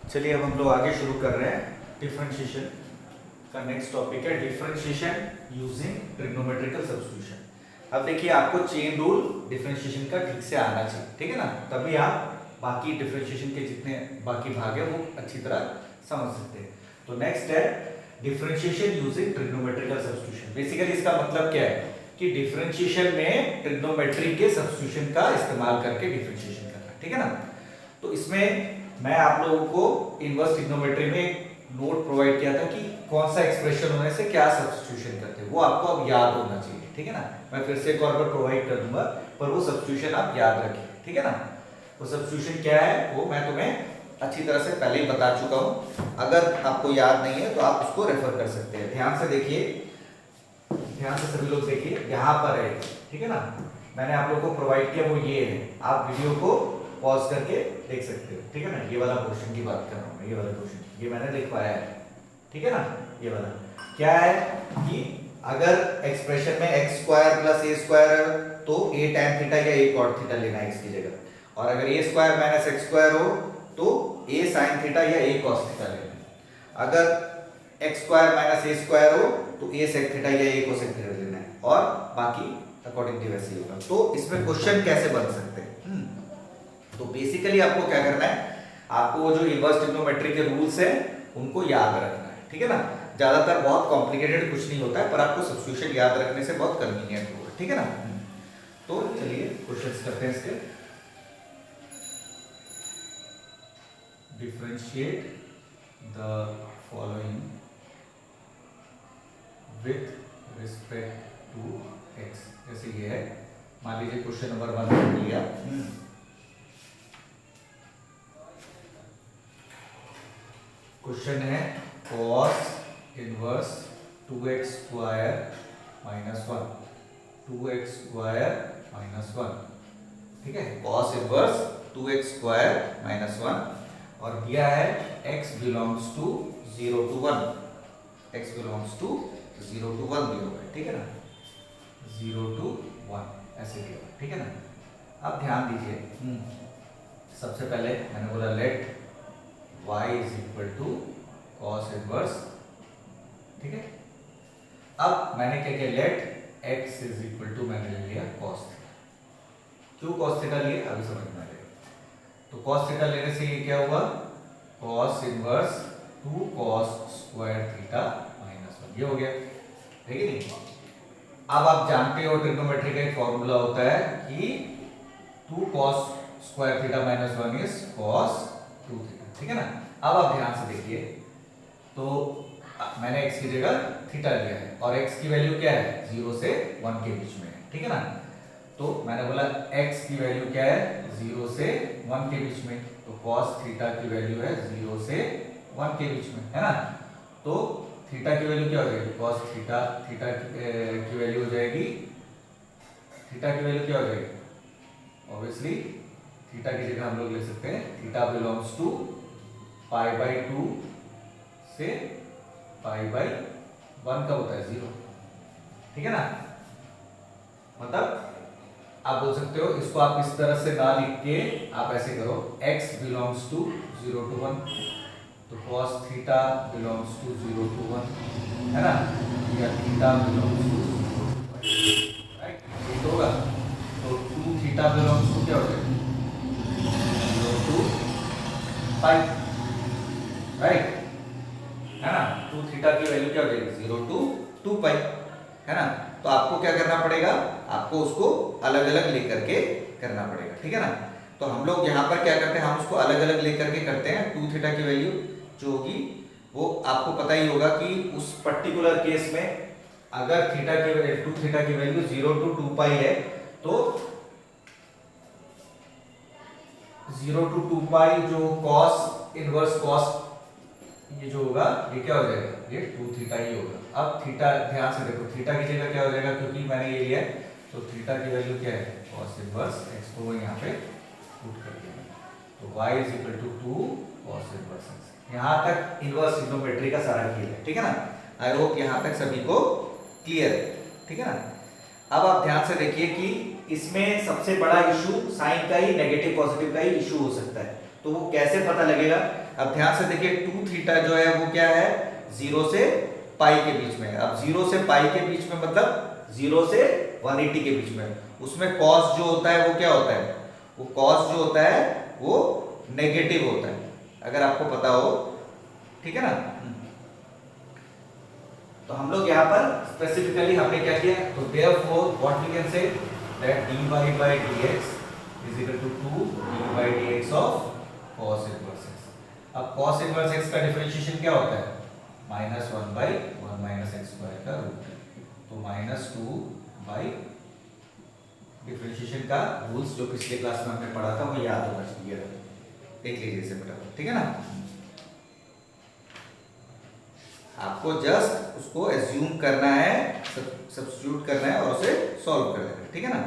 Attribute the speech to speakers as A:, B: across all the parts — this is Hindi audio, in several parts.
A: चलिए अब हम लोग आगे शुरू कर रहे हैं डिफरेंशिएशन का। नेक्स्ट टॉपिक है डिफरेंशिएशन यूजिंग ट्रिग्नोमेट्रिकल सब्स्टिट्यूशन। अब देखिए आपको चेन रूल डिफरेंशिएशन का ठीक से आना चाहिए, ठीक है ना, तभी आप बाकी डिफरेंशिएशन के जितने बाकी भाग है वो अच्छी तरह समझ सकते हैं। तो नेक्स्ट है differentiation using trigonometrical substitution. Basically इसका मतलब क्या है कि डिफरेंशिएशन में ट्रिग्नोमेट्री के सब्स्टिट्यूशन का इस्तेमाल करके डिफरेंशिएशन करना, ठीक है ना। तो इसमें मैं आप लोगों को इनवर्स ट्रिग्नोमेट्री में एक नोट प्रोवाइड किया था कि कौन सा एक्सप्रेशन होने से क्या सब्स्टिट्यूशन करते हैं, वो आपको अब याद होना चाहिए, ठीक है ना। मैं फिर से एक और बार प्रोवाइड कर दूंगा, पर वो सब्स्टिट्यूशन आप याद रखें, ठीक है ना। वो सब्स्टिट्यूशन क्या है वो मैं तुम्हें अच्छी तरह से पहले ही बता चुका हूं। अगर आपको याद नहीं है तो आप उसको रेफर कर सकते हैं। ध्यान से देखिए, ध्यान से सभी लोग देखिए, यहाँ पर है, ठीक है ना। मैंने आप लोगों को प्रोवाइड किया वो ये है, आप वीडियो को पॉज करके देख सकते हो, ठीक है ना। ये वाला क्वेश्चन की बात कर रहा हूँ मैं, ये वाला क्वेश्चन ये मैंने लिखवाया है, ठीक है ना। ये वाला क्या है कि अगर एक्सप्रेशन में x square plus a square है तो a tan थीटा या a cot थीटा लेना है इसकी जगह, और अगर a square minus x square हो तो a sin थीटा या a cos थीटा लेना है। अगर x square minus a square हो तो a sec थीटा या a cosec थीटा लेना है, और बाकी अकॉर्डिंगली वैसे ही होगा। तो इसमें क्वेश्चन कैसे बन सकते हैं? तो बेसिकली आपको क्या करना है, आपको वो जो इनवर्स ट्रिग्नोमेट्री के रूल्स हैं उनको याद रखना है, ठीक है ना। ज्यादातर बहुत कॉम्प्लिकेटेड कुछ नहीं होता है, पर आपको सब्स्टिट्यूशन याद रखने से बहुत कन्वीनियंट होगा, ठीक है ना। तो चलिए क्वेश्चंस करते हैं इसके। Differentiate the following with respect to X. जैसे ये है, मान लीजिए क्वेश्चन नंबर 1 लिया, क्वेश्चन है cos inverse 2x square minus 1, 2x square minus 1, ठीक है। cos inverse 2x square minus 1 और दिया है x belongs to 0 to 1, x belongs to 0 to 1 दिया हुआ है, ठीक है ना, 0 to 1 ऐसे दिया हुआ है, ठीक है ना। अब ध्यान दीजिए, सबसे पहले मैंने बोला let y is equal to cos inverse, ठीक है। अब मैंने क्या किया, let x is equal to मैंने ले लिया cos थीटा। क्यों cos थीटा लिए अभी समझ में आएगा। तो cos थीटा लेने से ये क्या हुआ, cos inverse 2 cos square theta minus 1, ये हो गया, है कि नहीं। अब आप जानते हो ट्रिग्नोमेट्री का एक फॉर्मूला होता है कि 2 cos square theta minus 1 is cos 2 theta, ठीक है ना। अब आप ध्यान से देखिए, तो मैंने x की जगह थीटा लिया है और x की वैल्यू क्या है, 0 से 1 के बीच में है, ठीक है ना। तो मैंने बोला x की वैल्यू क्या है, 0 से 1 के बीच में, तो cos थीटा की वैल्यू है 0 से 1 के बीच में, है ना। तो थीटा की वैल्यू क्या हो जाएगी, cos थीटा, थीटा की वैल्यू हो जाएगी, थीटा की वैल्यू क्या हो जाएगी, ऑब्वियसली थीटा की जगह हम लोग ले सकते हैं theta belongs to pi by 2 से पाई बाई 1 का होता है 0, ठीक है ना। मतलब आप बोल सकते हो इसको आप इस तरह से ना लिख के आप ऐसे करो, x बिलोंग्स टू 0 to 1, तो cos theta belongs to 0 to 1, है ना, या theta belongs to 0 to 1, right, ये होगा। तो 2 थीटा बिलोंग्स टू क्या हो जाएगा, 0 to पाई, राइट, है ना। 2 थीटा की वैल्यू क्या हो जाएगी, 0 to 2 पाई, है ना। तो आपको क्या करना पड़ेगा, आपको उसको अलग अलग लेकर के करना पड़ेगा, ठीक है ना। तो हम लोग यहाँ पर क्या करते हैं, हम उसको अलग अलग लेकर के करते हैं। 2 थीटा की वैल्यू जो होगी वो आपको पता ही होगा कि उस पर्टिकुलर केस में अगर थीटा की 2 थीटा की वैल्यू 0 to 2 पाई है तो 0 to 2 पाई जो cos इनवर्स cos ये जो होगा ये क्या हो जाएगा, ये 2 थीटा ही होगा। अब थीटा ध्यान से देखो, थीटा की जगह क्या हो जाएगा, क्योंकि मैंने ये लिया तो थीटा की वैल्यू क्या है, cos इनवर्स x को यहाँ पे पुट कर दिया, तो y is equal to 2 cos inverse x। यहाँ तक इनवर्स ट्रिग्नोमेट्री का सारा क्लियर है, ठीक है ना। आई होप यहाँ तक सभी को क्लियर है, ठीक है ना। अब आप ध्यान से देखिए कि इसमें सबसे बड़ा इशू साइन का ही, नेगेटिव पॉजिटिव का ही इशू हो सकता है। तो वो कैसे पता लगेगा, अब ध्यान से देखिए 2 थीटा जो है वो क्या है, 0 से पाई के बीच में। अब 0 से पाई के बीच में मतलब 0 से 180 के बीच में, उसमें कॉस जो होता है वो क्या होता है, वो कॉस जो होता है वो नेगेटिव होता है, अगर आपको पता हो, ठीक है ना। तो हम लोग यहाँ पर स्पेसिफिकली हमने क्या किया, तो therefore what we can say that dy by dx is equal to 2 d by dx of cos inverse x। अब cos inverse x का डिफरेंशिएशन क्या होता है, -1 by 1 minus x square का रूट। तो -2 by डिफरेंशिएशन का रूल्स जो पिछले क्लास में हमने पढ़ा था वो याद होना चाहिए, देख लीजिए इसे बेटा, ठीक है ना। आपको जस्ट उसको एज्यूम करना है, सब्स्टिट्यूट करना है और उसे सॉल्व करना है, ठीक है ना।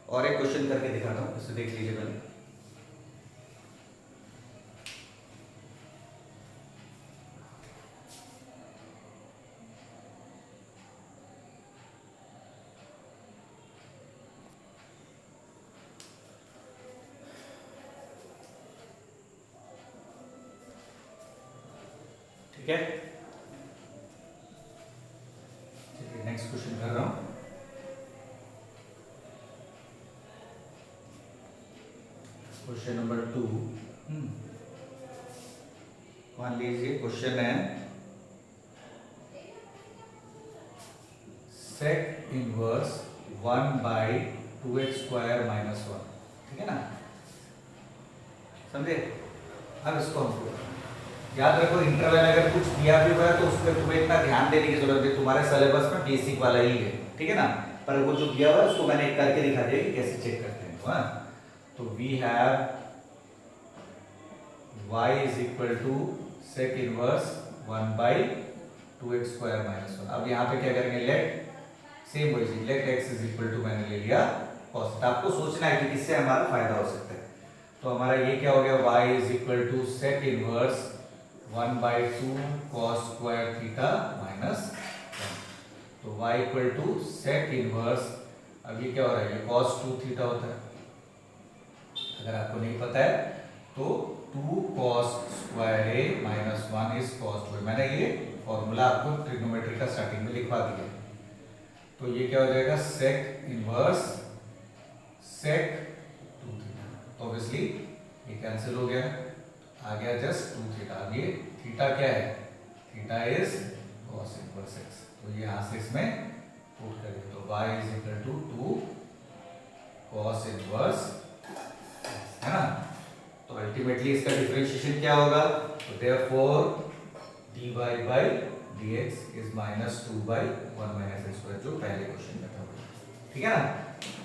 A: और एक क्वेश्चन करके दिखाता हूं, इसे देख लीजिए पहले। ठीक है, नेक्स्ट क्वेश्चन कर रहा हूं। क्वेश्चन नंबर 2, मान लीजिए क्वेश्चन है sec inverse 1 by 2x square minus 1, ठीक है ना, समझे। अब इसको हमको याद रखो, इंटरवल अगर कुछ दिया भी हुआ है तो उसमें तुम्हें इतना ध्यान देने की जरूरत है, तुम्हारे सिलेबस में बेसिक वाला ही है, ठीक है ना। पर वो जो दिया हुआ है उसको मैंने करके दिखा दिया कि कैसे चेक करते हैं। तो we have y is equal to sec inverse 1 by 2x square minus 1। अब यहाँ पे क्या करेंगे, लेट सेम वही चीज, late x is equal to मैंने ले लिया cos। आपको सोचना है कि किससे हमारा फायदा हो सकता है। तो हमारा ये क्या हो गया, y is equal to sec inverse 1 by 2 cos square theta minus 1। तो y equal to sec inverse, अब ये क्या हो रहा है, ये cos 2 थीटा होता है, अगर आपको नहीं पता है तो 2 cos square a minus 1 is cos 2। मैंने ये फॉर्मूला आपको ट्रिग्नोमेट्री का स्टार्टिंग में लिखवा दिया। तो ये क्या हो जाएगा, sec इनवर्स sec 2 थीटा। तो ऑब्वियसली ये कैंसिल हो गया, आ गया जस्ट 2 थीटा। अब ये थीटा क्या है, theta is cos inverse x। तो ये यहाँ से इसमें पुट करेंगे, तो y is equal to 2 cos inverse, है ना। तो अल्टीमेटली इसका डिफरेंशिएशन क्या होगा, तो therefore dy by dx is -2 by 1 minus x square, जो पहले क्वेश्चन में था, ठीक है ना।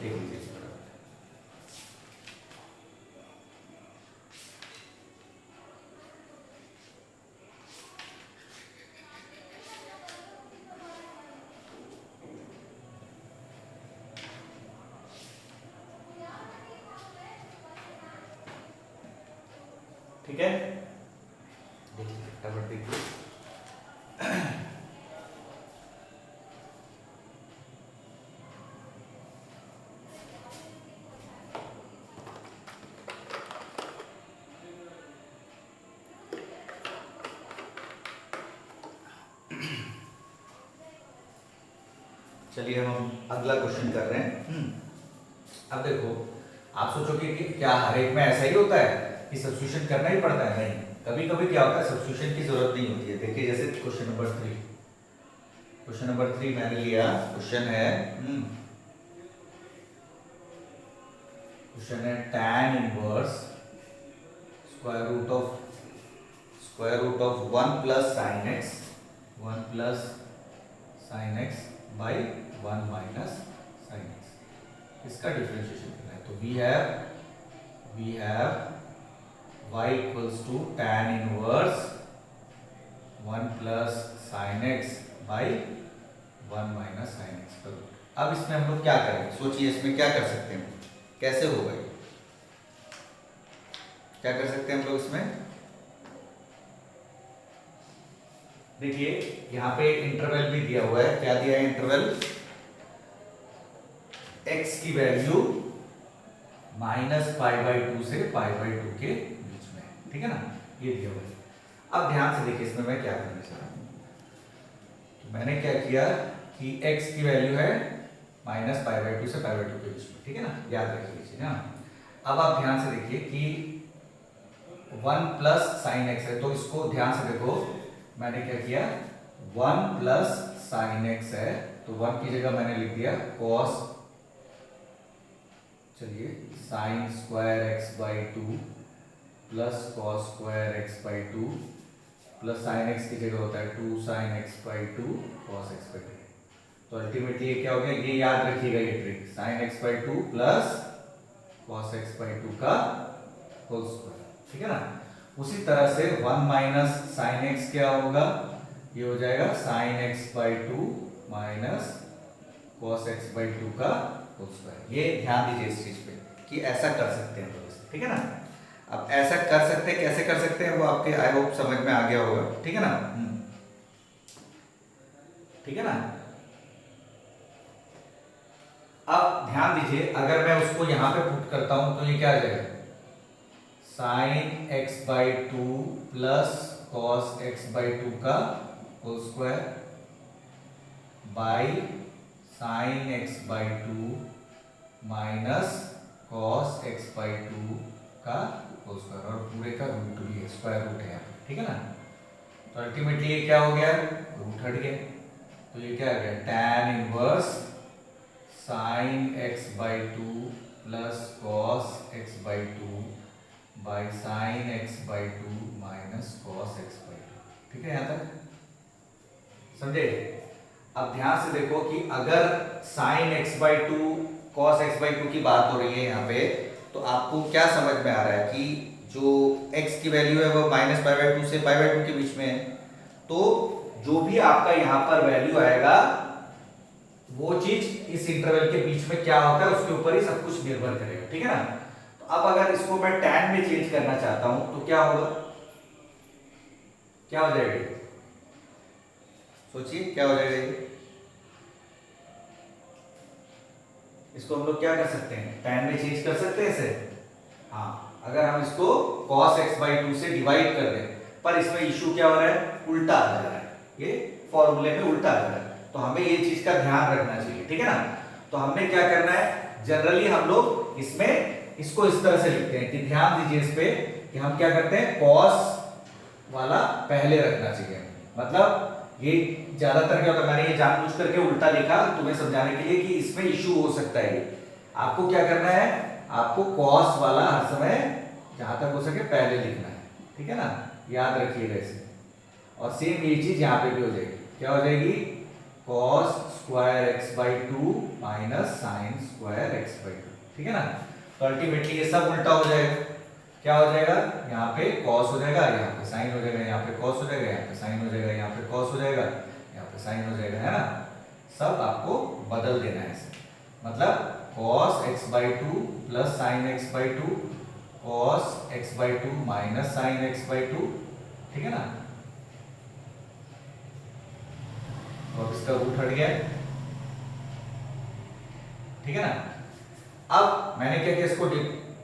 A: देख लीजिए, ठीक है। देखिए फटाफट देखिए, चलिए हम अगला क्वेश्चन कर रहे हैं। अब देखो, आप सोचोगे कि क्या हर एक में ऐसा ही होता है कि सब्स्टिट्यूशन करना ही पड़ता है, नहीं, कभी कभी क्या होता है सब्स्टिट्यूशन की जरूरत नहीं होती है। देखिए जैसे क्वेश्चन नंबर 3, क्वेश्चन नंबर 3 मैंने लिया, क्वेश्चन है tan inverse square root of 1 plus sine X, 1 plus sine X by 1 minus sine X, इसका डिफरेंशिएशन करना है। तो we have y equals to tan inverse 1 plus sine X by 1 minus sine X का रूट। अब इसमें हम लोग क्या करेंगे, सोचिए इसमें क्या कर सकते हैं, कैसे होगा ये, क्या कर सकते हैं हम लोग इसमें। देखिए यहाँ पे इंटरवल भी दिया हुआ है, क्या दिया है इंटरवल, x की वैल्यू -π/2 से π/2 के बीच में, ठीक है ना। ये दिया हुआ है। अब ध्यान से देखिए इसमें मैं क्या करना चाह रहा हूँ। तो मैंने क्या किया कि x की वैल्यू है -π/2 से π/2 के बीच में, ठीक है ना, याद रखिए ना। अब आप ध्यान से देखिए कि 1 प्लस साइन एक्स है, तो इसको ध्यान से देखो, मैंने क्या किया 1 प्लस साइन एक्स है, तो 1 की जगह मैंने लिख दिया cos, चलिए sine square x by 2 plus cos square x by 2 plus sine x की जगह होता है 2 sign X by 2 cos X by 2। तो अल्टीमेटली ये क्या हो गया, ये याद रखिएगा ये trick, sign X by 2 plus cos X by 2 का होल स्क्वायर, ठीक है ना। उसी तरह से 1 माइनस साइन एक्स क्या होगा, ये हो जाएगा sine X by 2 minus cos X by 2 का होल स्क्वायर। ये ध्यान दीजिए इस चीज पे कि ऐसा कर सकते हैं, तो ठीक है ना। अब ऐसा कर सकते हैं, कैसे कर सकते हैं वो आपके आई होप समझ में आ गया होगा, ठीक है ना। ठीक है ना। अब ध्यान दीजिए, अगर मैं उसको यहां पे पुट करता हूं तो ये क्या आ जाएगा, sine X by 2 plus cos X by 2 का whole square by sine X by 2 minus cos X by 2 का होल स्क्वायर, और पूरे का रूट भी है, स्क्वायर रूट है यहाँ पे, ठीक है ना। तो अल्टीमेटली ये क्या हो गया, रूट हट गया, तो ये क्या हो गया tan inverse sine X by 2 plus cos X by 2 by sine X by 2 minus cos X by 2, ठीक है यहाँ तक समझे। अब ध्यान से देखो कि अगर sign X by 2 cos X by 2 की बात हो रही है यहाँ पे, तो आपको क्या समझ में आ रहा है कि जो x की वैल्यू है वो -π/2 से π/2 के बीच में है, तो जो भी आपका यहाँ पर वैल्यू आएगा वो चीज इस इंटरवल के बीच में क्या होता है उसके ऊपर ही सब कुछ निर्भर करेगा, ठीक है ना। तो अब अगर इसको मैं tan में चेंज करना चाहता हूं तो क्या होगा, क्या हो जाएगा, सोचिए क्या हो जाएगा। इसको हम लोग क्या कर सकते हैं, tan में चेंज कर सकते हैं इसे। हाँ, अगर हम इसको cos x बाई 2 से डिवाइड कर दें, पर इसमें इशू क्या हो रहा है, उल्टा आ जा रहा है, ये फॉर्मूले में उल्टा आ जा रहा है, तो हमें ये चीज का ध्यान रखना चाहिए, ठीक है ना। तो हमने क्या करना है, जनरली हम लोग इसमें इसको इस तरह से लिखते हैं कि ध्यान दीजिए इस पे कि हम क्या करते हैं, cos वाला पहले रखना चाहिए, मतलब ये ज्यादातर क्या होता है, मैंने ये जानबूझ करके उल्टा लिखा तुम्हें समझाने के लिए कि इसमें इशू हो सकता है। आपको क्या करना है, आपको cos वाला हर समय जहां तक हो सके पहले लिखना है, ठीक है ना, याद रखिएगा इसे। और सेम ये चीज यहाँ पे भी हो जाएगी, क्या हो जाएगी, cos square x by 2 minus sine square x by 2, ठीक है ना। तो अल्टीमेटली ये सब उल्टा हो जाएगा, क्या हो जाएगा, यहाँ पे cos हो जाएगा, यहाँ पे साइन हो जाएगा, यहाँ पे cos हो जाएगा, यहाँ पे साइन हो जाएगा, यहाँ पे cos हो जाएगा, यहाँ पे साइन हो जाएगा, है ना। सब आपको बदल देना है इसे, मतलब cos x by 2 plus sine x by 2 cos x by 2 minus sine x by 2, ठीक है ना। और इसका रूट हट गया, ठीक है ना। अब मैंने क्या किया, इसको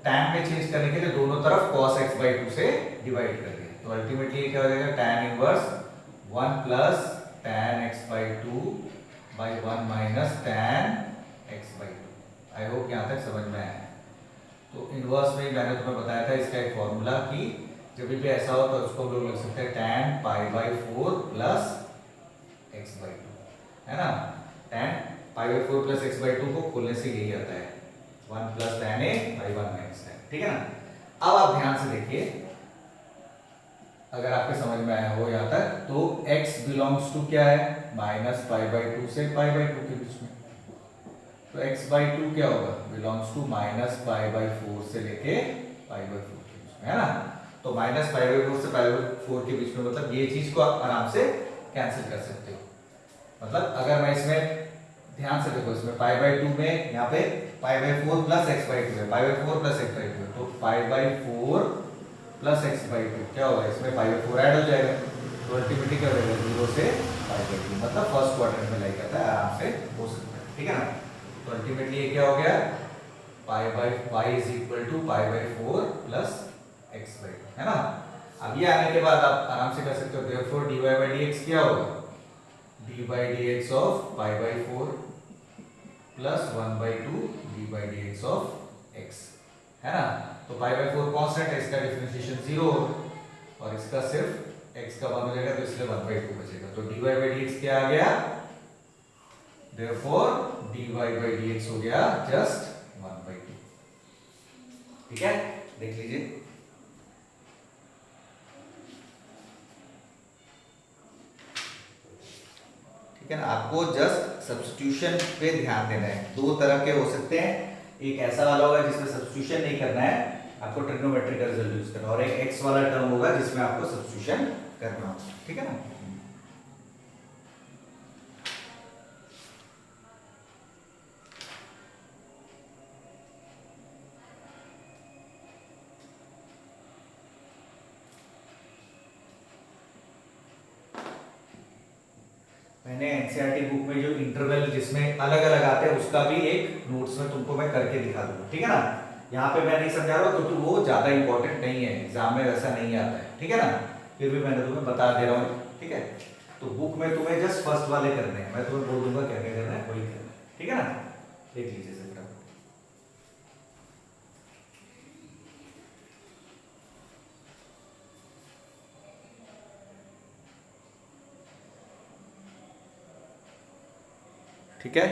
A: tan में चेंज करने के लिए दोनों तरफ cos x बाई 2 से डिवाइड कर दिया, तो अल्टीमेटली क्या हो जाएगा, tan inverse 1 plus tan x by 2 by 1 minus tan x by 2। I hope यहाँ तक समझ में आया। तो इनवर्स में मैंने तुम्हें बताया था इसका एक फॉर्मूला कि जब भी ऐसा हो तो उसको हम लोग लिख सकते हैं tan π/4 प्लस x बाई 2, है ना। tan π/4 प्लस x बाई 2 को खोलने से यही आता है 1 plus tan a by 1 minus tan, ठीक है ना। अब आप ध्यान से देखिए, अगर आपके समझ में आया हो यहाँ तक, तो x बिलोंग्स टू क्या है, -π/2 से π/2 के बीच में, तो x बाई 2 क्या होगा, बिलोंग्स टू -π/4 से लेके π/4 के बीच में, है ना। तो -π/4 से π/4 के बीच में, मतलब ये चीज को आप आराम से कैंसिल कर सकते हो। मतलब अगर मैं इसमें ध्यान से देखो, इसमें π/2 में यहाँ पे π/4 प्लस x बाई 2 है, π/4 प्लस x बाई 2 है, तो π/4 प्लस x बाई 2 क्या होगा, इसमें π/4 ऐड हो जाएगा, तो अल्टीमेटली क्या हो जाएगा 0 से π/2, मतलब फर्स्ट क्वाड्रेंट में लाइक आता है, आराम से हो सकता है, ठीक है ना। तो अल्टीमेटली ये क्या हो गया, y is equal to π/4 plus x by 2, है ना। अब ये आने के बाद आप आराम से कर सकते हो, therefore dy by dx क्या होगा, d by dx of pi by 4 plus 1 by 2 d by dx of x, है ना। तो pi by 4 कांस्टेंट है, इसका डिफरेंशिएशन 0 और इसका सिर्फ x का मान हो जाएगा, तो इसलिए 1 by 2 बचेगा। तो dy by dx क्या आ गया, therefore dy by dx हो गया जस्ट 1 by 2। ठीक है, देख लीजिए। ठीक है ना, आपको जस्ट सब्स्टिट्यूशन पे ध्यान देना है। दो तरह के हो सकते हैं, एक ऐसा वाला होगा जिसमें सब्स्टिट्यूशन नहीं करना है, आपको ट्रिग्नोमेट्रिक रिजल्ट यूज करना, और एक एक्स वाला टर्म होगा जिसमें आपको सब्स्टिट्यूशन करना होगा। ठीक है ना। मैंने एनसीईआरटी बुक में जो इंटरवल जिसमें अलग अलग आते हैं उसका भी एक नोट्स में तुमको मैं करके दिखा दूंगा। ठीक है ना, यहाँ पे मैं नहीं समझा रहा हूँ क्योंकि वो ज्यादा इंपॉर्टेंट नहीं है, एग्जाम में वैसा नहीं आता है। ठीक है ना, फिर भी मैंने तुम्हें बता दे रहा हूँ। ठीक है, तो बुक में तुम्हें जस्ट फर्स्ट वाले करने हैं, मैं तुम्हें बोल दूंगा क्या क्या करना है, वही करना है। ठीक है ना, देख लीजिए सर। ठीक है।